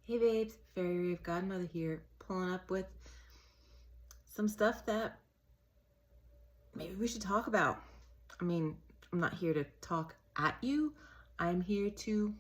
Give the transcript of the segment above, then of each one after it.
Hey babes, Fairy Rave Godmother here, pulling up with some stuff that maybe we should talk about. I mean, I'm not here to talk at you. I'm here to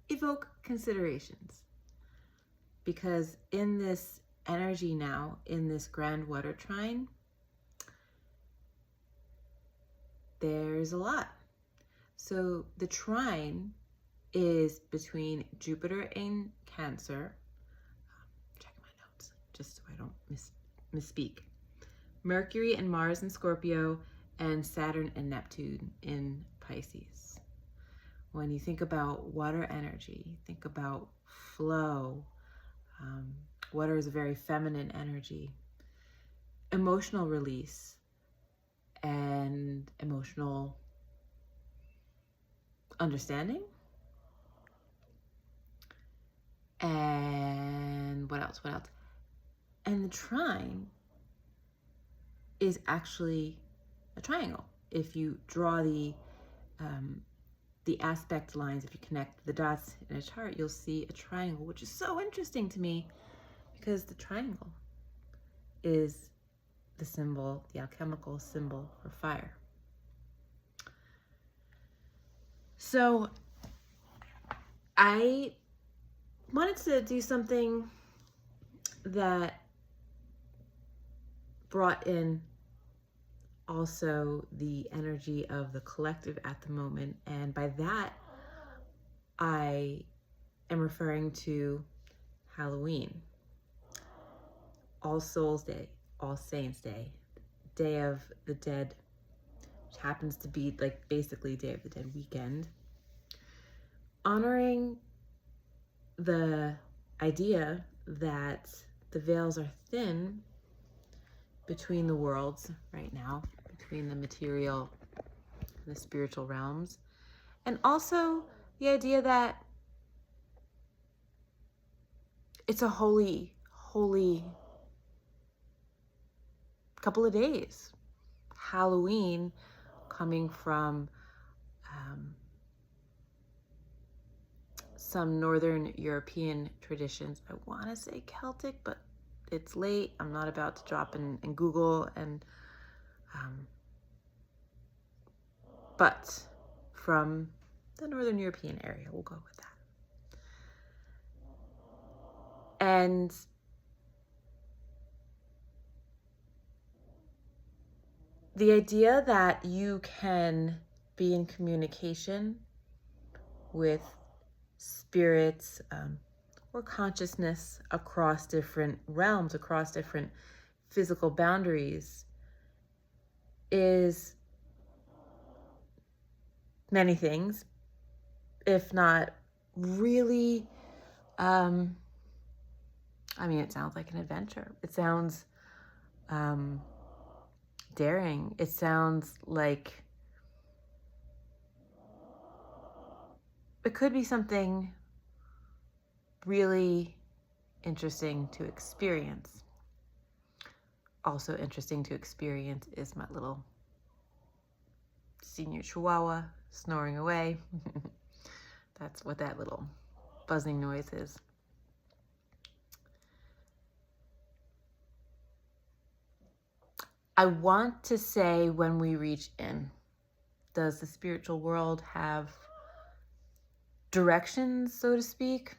evoke considerations. Because in this energy now, in this grand water trine, there's a lot. So the trine is between Jupiter and Cancer. Check my notes, just so I don't misspeak. Mercury and Mars in Scorpio, and Saturn and Neptune in Pisces. When you think about water energy, think about flow. Water is a very feminine energy. Emotional release and emotional understanding. And what else? And the trine is actually a triangle. If you draw the aspect lines, if you connect the dots in a chart, you'll see a triangle, which is so interesting to me because the triangle is the symbol, the alchemical symbol for fire. So I wanted to do something that brought in also the energy of the collective at the moment. And by that, I am referring to Halloween, All Souls Day, All Saints Day, Day of the Dead, which happens to be like basically Day of the Dead weekend, honoring the idea that the veils are thin between the worlds right now, between the material and the spiritual realms, and also the idea that it's a holy couple of days. Halloween coming from some Northern European traditions. I want to say Celtic, but it's late. I'm not about to drop in Google, and but from the Northern European area, we'll go with that. And the idea that you can be in communication with spirits or consciousness across different realms, across different physical boundaries, is many things, if not really, it sounds like an adventure. It sounds daring. It sounds like it could be something really interesting to experience. Also interesting to experience is my little senior chihuahua snoring away. That's what that little buzzing noise is. I want to say, when we reach in, does the spiritual world have directions, so to speak?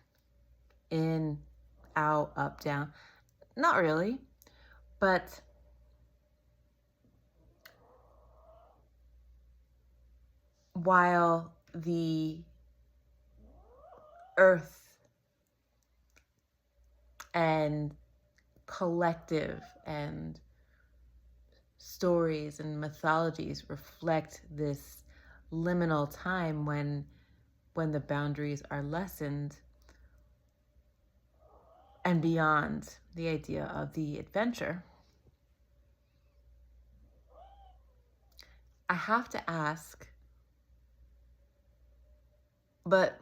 In, out, up, down? Not really, but while the earth and collective and stories and mythologies reflect this liminal time when the boundaries are lessened and beyond the idea of the adventure, I have to ask, but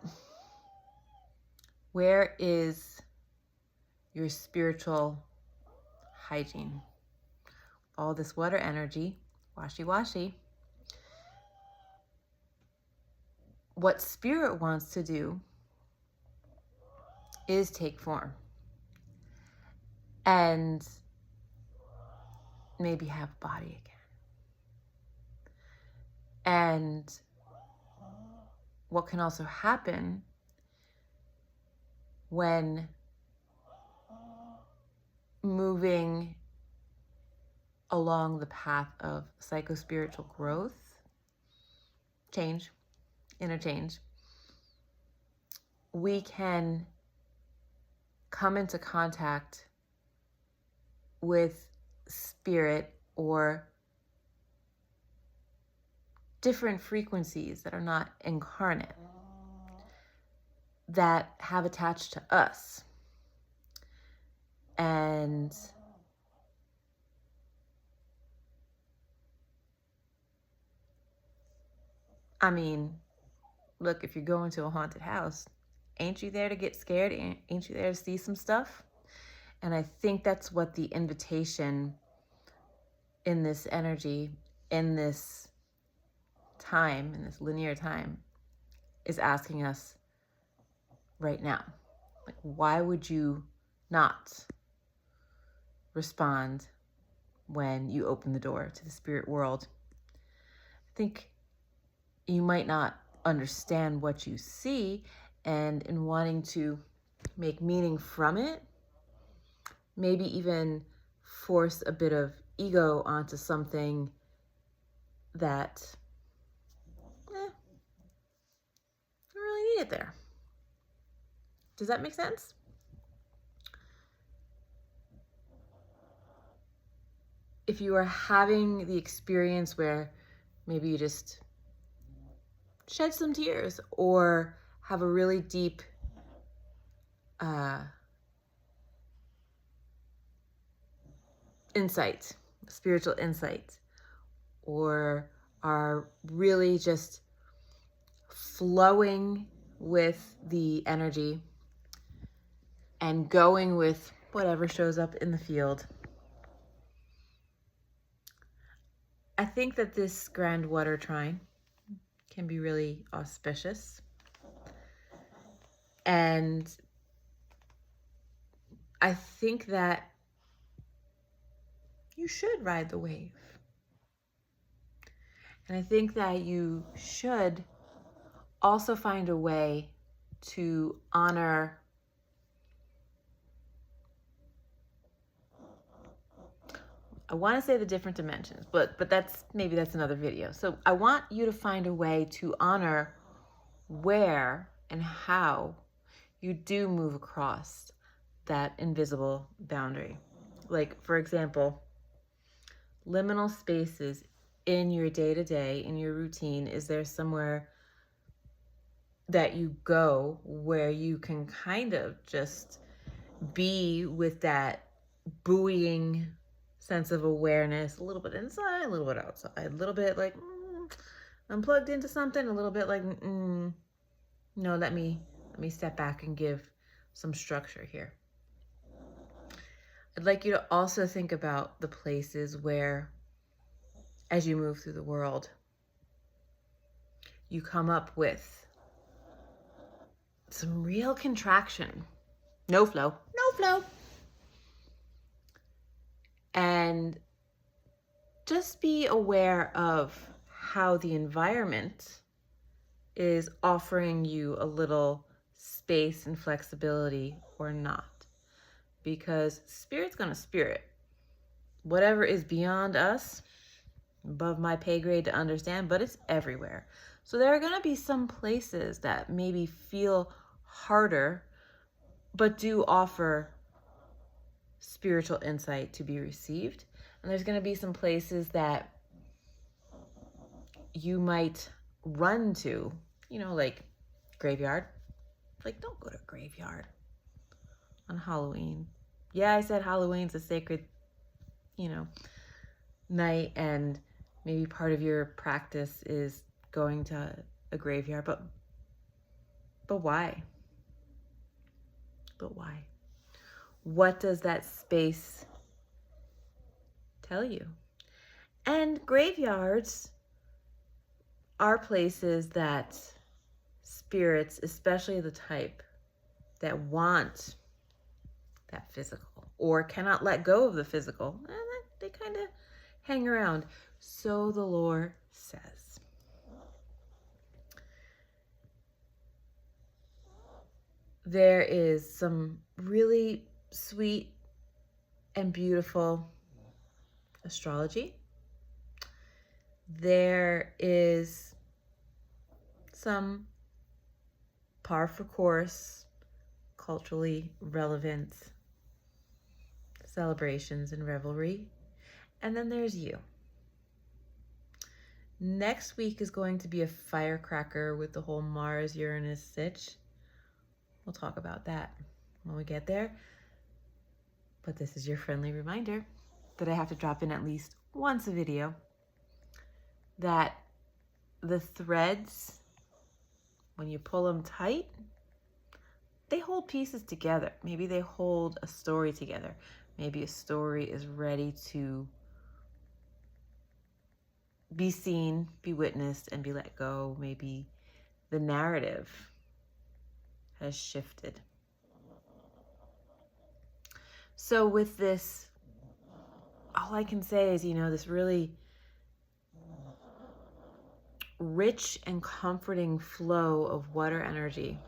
where is your spiritual hygiene? All this water energy, washy-washy. What spirit wants to do is take form and maybe have a body again. And what can also happen when moving along the path of psychospiritual growth, change, interchange, we can come into contact with spirit or different frequencies that are not incarnate, that have attached to us. And I mean, look, if you're going to a haunted house, ain't you there to get scared? Ain't you there to see some stuff? And I think that's what the invitation in this energy, in this time, in this linear time, is asking us right now. Like, why would you not respond when you open the door to the spirit world? I think you might not understand what you see, and in wanting to make meaning from it, maybe even force a bit of ego onto something that don't really need it there. Does that make sense? If you are having the experience where maybe you just shed some tears or have a really deep insight, spiritual insight, or are really just flowing with the energy and going with whatever shows up in the field, I think that this grand water trine can be really auspicious. And I think that you should ride the wave. And I think that you should also find a way to honor I want to say the different dimensions, but that's another video. So I want you to find a way to honor where and how you do move across that invisible boundary. Like, for example, liminal spaces in your day-to-day, in your routine. Is there somewhere that you go where you can kind of just be with that buoying sense of awareness, a little bit inside, a little bit outside, a little bit like I'm plugged into something, a little bit like no, let me step back and give some structure here. I'd like you to also think about the places where, as you move through the world, you come up with some real contraction, no flow. And just be aware of how the environment is offering you a little space and flexibility or not. Because spirit's gonna spirit. Whatever is beyond us, above my pay grade to understand, but it's everywhere. So there are gonna be some places that maybe feel harder, but do offer spiritual insight to be received. And there's going to be some places that you might run to, like graveyard. Like, don't go to a graveyard on Halloween. Yeah, I said Halloween's a sacred, night, and maybe part of your practice is going to a graveyard, but why? But why? What does that space tell you? And graveyards are places that spirits, especially the type that want that physical or cannot let go of the physical. And they kind of hang around. So the lore says. There is some really sweet and beautiful astrology. There is some par for course, culturally relevant celebrations and revelry. And then there's you. Next week is going to be a firecracker with the whole Mars-Uranus sitch. We'll talk about that when we get there. But this is your friendly reminder that I have to drop in at least once a video, that the threads, when you pull them tight, they hold pieces together. Maybe they hold a story together. Maybe a story is ready to be seen, be witnessed, and be let go. Maybe the narrative has shifted. So with this, all I can say is, this really rich and comforting flow of water energy.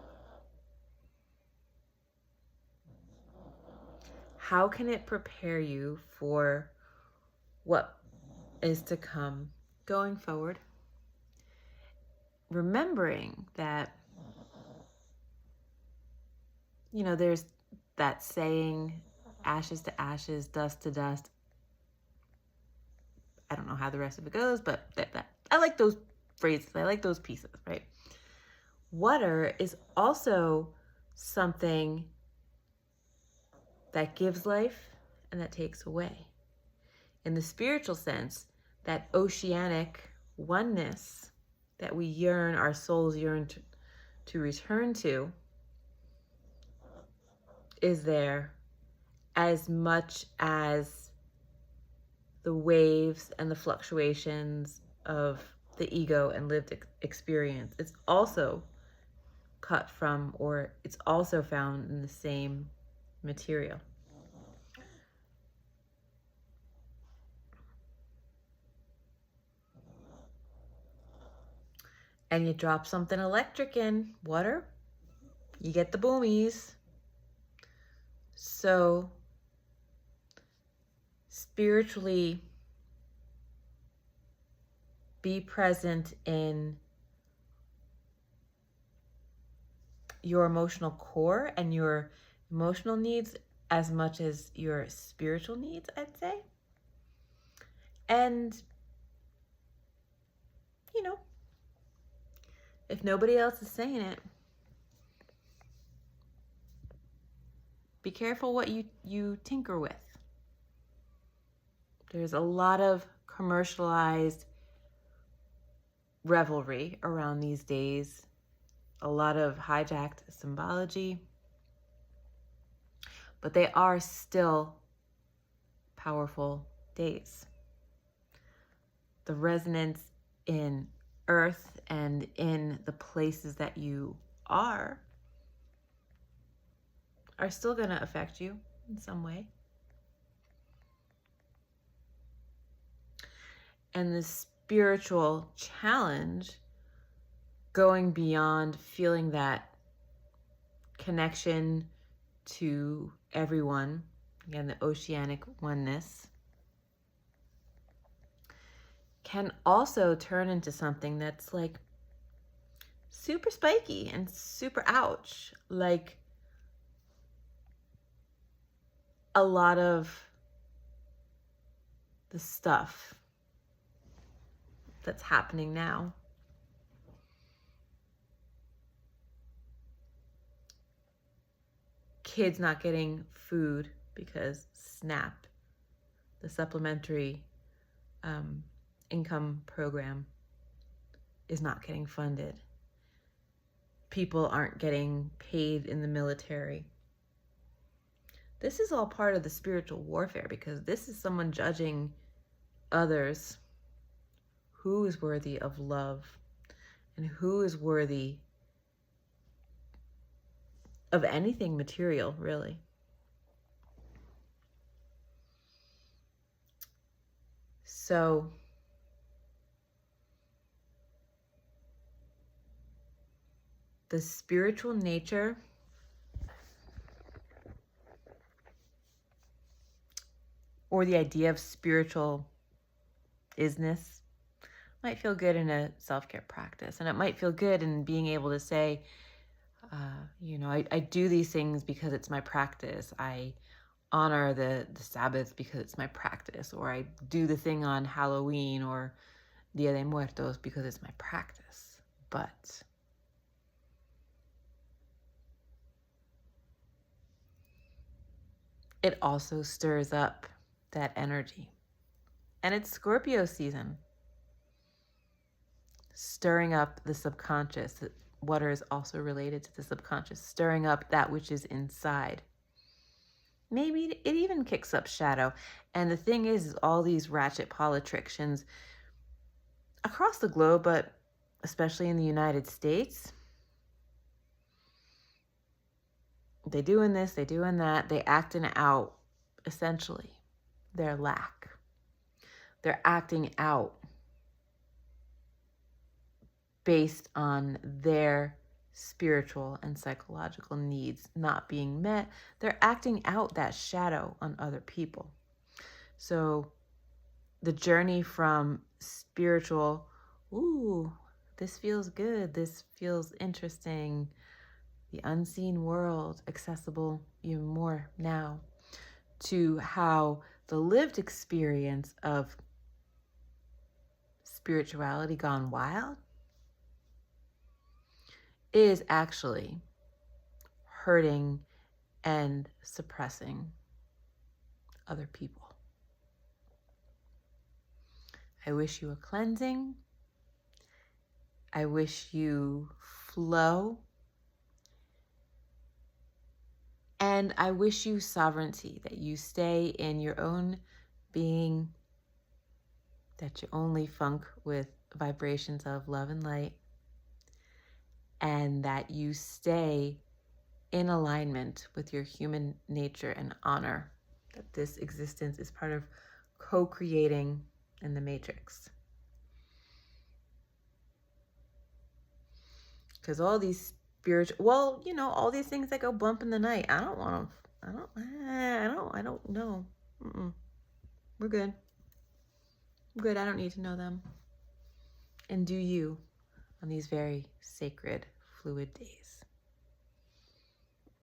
How can it prepare you for what is to come going forward? Remembering that, there's that saying, ashes to ashes, dust to dust. I don't know how the rest of it goes, but I like those phrases. I like those pieces, right? Water is also something that gives life and that takes away. In the spiritual sense, that oceanic oneness that we yearn, our souls yearn to return to, is there as much as the waves and the fluctuations of the ego and lived experience. It's also cut from, or it's also found in the same material. And you drop something electric in water, you get the boomies. So spiritually, be present in your emotional core and your emotional needs as much as your spiritual needs, I'd say. And, if nobody else is saying it, be careful what you tinker with. There's a lot of commercialized revelry around these days, a lot of hijacked symbology, but they are still powerful days. The resonance in earth and in the places that you are still going to affect you in some way. And the spiritual challenge, going beyond feeling that connection to everyone, again, the oceanic oneness, can also turn into something that's like super spiky and super ouch. Like a lot of the stuff that's happening now. Kids not getting food because SNAP, the supplementary income program, is not getting funded. People aren't getting paid in the military. This is all part of the spiritual warfare, because this is someone judging others who is worthy of love and who is worthy of anything material, really. So the spiritual nature or the idea of spiritual isness might feel good in a self-care practice. And it might feel good in being able to say, I do these things because it's my practice. I honor the Sabbath because it's my practice. Or I do the thing on Halloween or Dia de Muertos because it's my practice. But it also stirs up that energy. And it's Scorpio season. Stirring up the subconscious. Water is also related to the subconscious. Stirring up that which is inside. Maybe it even kicks up shadow. And the thing is all these ratchet politicians across the globe, but especially in the United States, they doing this, they doing that, they acting out, essentially, their lack. They're acting out based on their spiritual and psychological needs not being met. They're acting out that shadow on other people. So the journey from spiritual, ooh, this feels good, this feels interesting, the unseen world, accessible even more now, to how the lived experience of spirituality gone wild is actually hurting and suppressing other people. I wish you a cleansing. I wish you flow. And I wish you sovereignty, that you stay in your own being, that you only funk with vibrations of love and light, and that you stay in alignment with your human nature and honor that this existence is part of co-creating in the matrix. Because all these spiritual, all these things that go bump in the night, I don't want them. I don't know. We're good. I'm good. I don't need to know them. And do you on these very sacred, fluid days.